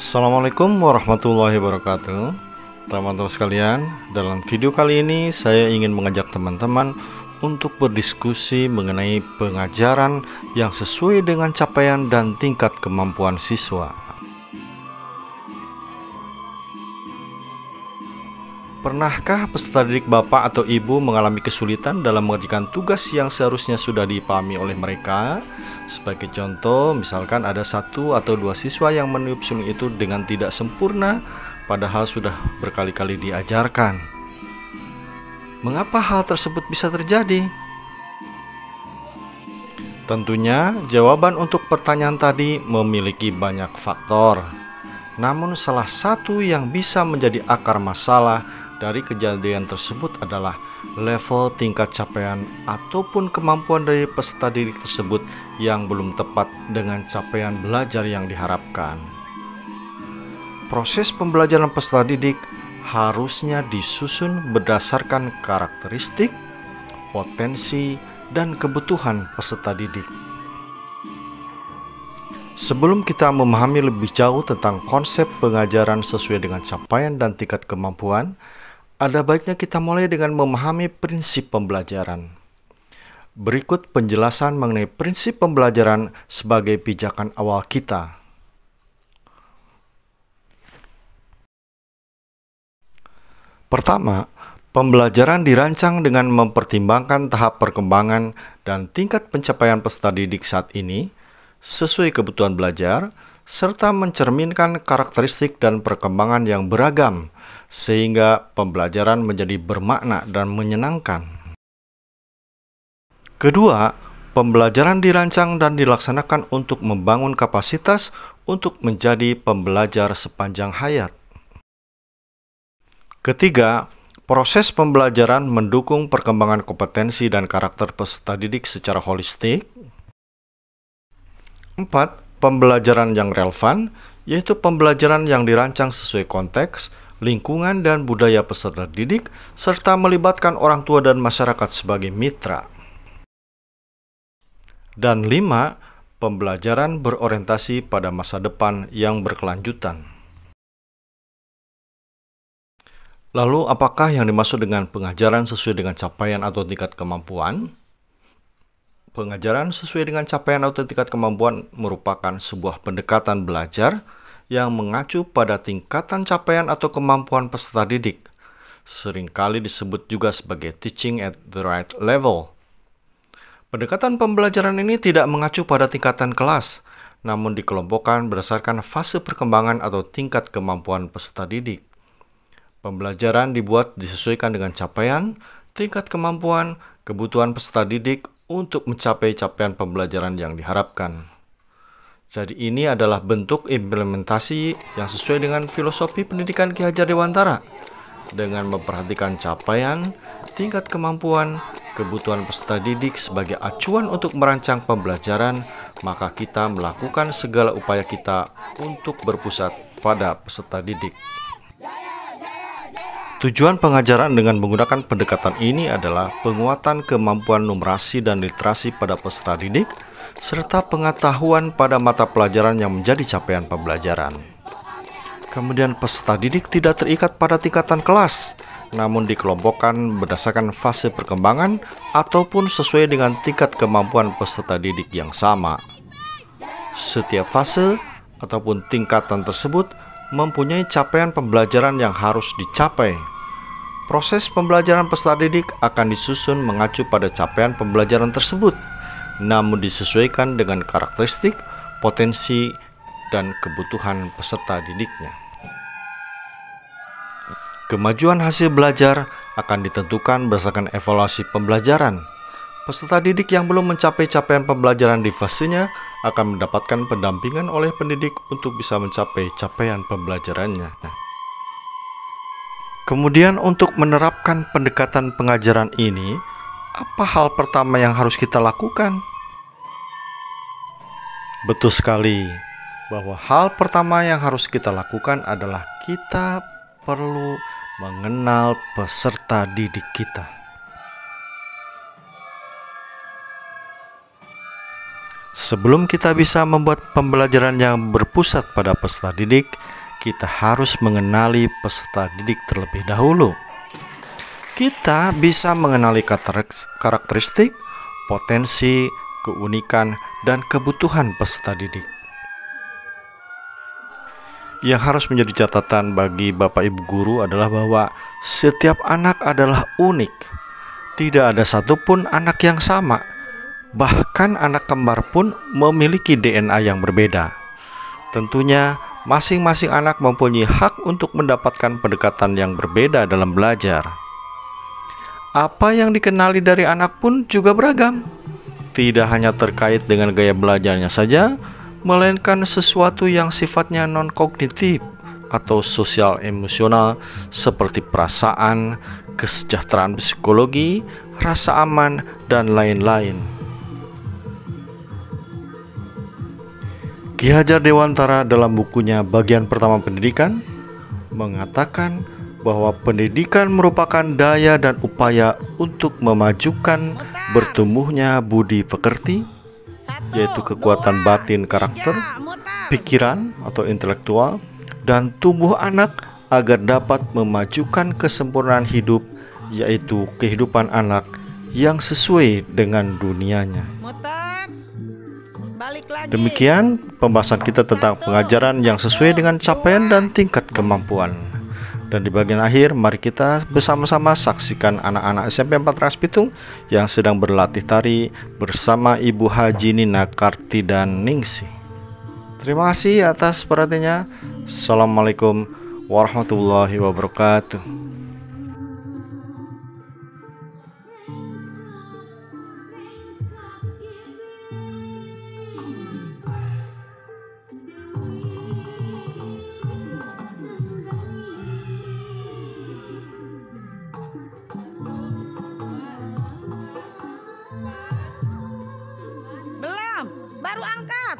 Assalamualaikum warahmatullahi wabarakatuh. Teman-teman sekalian, dalam video kali ini saya ingin mengajak teman-teman untuk berdiskusi mengenai pengajaran yang sesuai dengan capaian dan tingkat kemampuan siswa. Pernahkah peserta didik Bapak atau Ibu mengalami kesulitan dalam mengerjakan tugas yang seharusnya sudah dipahami oleh mereka? Sebagai contoh, misalkan ada satu atau dua siswa yang meniup suling itu dengan tidak sempurna, padahal sudah berkali-kali diajarkan. Mengapa hal tersebut bisa terjadi? Tentunya, jawaban untuk pertanyaan tadi memiliki banyak faktor. Namun salah satu yang bisa menjadi akar masalah dari kejadian tersebut adalah level tingkat capaian ataupun kemampuan dari peserta didik tersebut yang belum tepat dengan capaian belajar yang diharapkan. Proses pembelajaran peserta didik harusnya disusun berdasarkan karakteristik, potensi, dan kebutuhan peserta didik. Sebelum kita memahami lebih jauh tentang konsep pengajaran sesuai dengan capaian dan tingkat kemampuan, ada baiknya kita mulai dengan memahami prinsip pembelajaran. Berikut penjelasan mengenai prinsip pembelajaran sebagai pijakan awal kita. Pertama, pembelajaran dirancang dengan mempertimbangkan tahap perkembangan dan tingkat pencapaian peserta didik saat ini sesuai kebutuhan belajar, serta mencerminkan karakteristik dan perkembangan yang beragam, sehingga pembelajaran menjadi bermakna dan menyenangkan. Kedua, pembelajaran dirancang dan dilaksanakan untuk membangun kapasitas untuk menjadi pembelajar sepanjang hayat. Ketiga, proses pembelajaran mendukung perkembangan kompetensi dan karakter peserta didik secara holistik. 4. Pembelajaran yang relevan, yaitu pembelajaran yang dirancang sesuai konteks, lingkungan, dan budaya peserta didik, serta melibatkan orang tua dan masyarakat sebagai mitra. Dan 5. Pembelajaran berorientasi pada masa depan yang berkelanjutan. Lalu, apakah yang dimaksud dengan pengajaran sesuai dengan capaian atau tingkat kemampuan? Pengajaran sesuai dengan capaian atau tingkat kemampuan merupakan sebuah pendekatan belajar yang mengacu pada tingkatan capaian atau kemampuan peserta didik. Seringkali disebut juga sebagai teaching at the right level. Pendekatan pembelajaran ini tidak mengacu pada tingkatan kelas, namun dikelompokkan berdasarkan fase perkembangan atau tingkat kemampuan peserta didik. Pembelajaran dibuat disesuaikan dengan capaian, tingkat kemampuan, kebutuhan peserta didik untuk mencapai capaian pembelajaran yang diharapkan. Jadi ini adalah bentuk implementasi yang sesuai dengan filosofi pendidikan Ki Hajar Dewantara. Dengan memperhatikan capaian, tingkat kemampuan, kebutuhan peserta didik sebagai acuan untuk merancang pembelajaran, maka kita melakukan segala upaya kita untuk berpusat pada peserta didik. Tujuan pengajaran dengan menggunakan pendekatan ini adalah penguatan kemampuan numerasi dan literasi pada peserta didik, serta pengetahuan pada mata pelajaran yang menjadi capaian pembelajaran. Kemudian peserta didik tidak terikat pada tingkatan kelas, namun dikelompokkan berdasarkan fase perkembangan ataupun sesuai dengan tingkat kemampuan peserta didik yang sama. Setiap fase ataupun tingkatan tersebut mempunyai capaian pembelajaran yang harus dicapai. Proses pembelajaran peserta didik akan disusun mengacu pada capaian pembelajaran tersebut, namun disesuaikan dengan karakteristik, potensi, dan kebutuhan peserta didiknya. Kemajuan hasil belajar akan ditentukan berdasarkan evaluasi pembelajaran. Peserta didik yang belum mencapai capaian pembelajaran di fasenya akan mendapatkan pendampingan oleh pendidik untuk bisa mencapai capaian pembelajarannya. Kemudian untuk menerapkan pendekatan pengajaran ini, apa hal pertama yang harus kita lakukan? Betul sekali, bahwa hal pertama yang harus kita lakukan adalah kita perlu mengenal peserta didik kita. Sebelum kita bisa membuat pembelajaran yang berpusat pada peserta didik, kita harus mengenali peserta didik terlebih dahulu. Kita bisa mengenali karakteristik, potensi, keunikan, dan kebutuhan peserta didik. Yang harus menjadi catatan bagi Bapak Ibu guru adalah bahwa setiap anak adalah unik. Tidak ada satupun anak yang sama. Bahkan anak kembar pun memiliki DNA yang berbeda. Tentunya masing-masing anak mempunyai hak untuk mendapatkan pendekatan yang berbeda dalam belajar. Apa yang dikenali dari anak pun juga beragam. Tidak hanya terkait dengan gaya belajarnya saja, melainkan sesuatu yang sifatnya non-kognitif atau sosial emosional seperti perasaan, kesejahteraan psikologi, rasa aman, dan lain-lain. Ki Hajar Dewantara dalam bukunya Bagian Pertama Pendidikan mengatakan bahwa pendidikan merupakan daya dan upaya untuk memajukan bertumbuhnya budi pekerti, yaitu kekuatan batin karakter, pikiran atau intelektual, dan tubuh anak agar dapat memajukan kesempurnaan hidup, yaitu kehidupan anak yang sesuai dengan dunianya. Demikian pembahasan kita tentang pengajaran yang sesuai dengan capaian dan tingkat kemampuan. Dan di bagian akhir, mari kita bersama-sama saksikan anak-anak SMP 4 Rangas Bitung yang sedang berlatih tari bersama Ibu Haji Nina Kartidan Ningsih. Terima kasih atas perhatiannya. Assalamualaikum warahmatullahi wabarakatuh. Belum, baru angkat.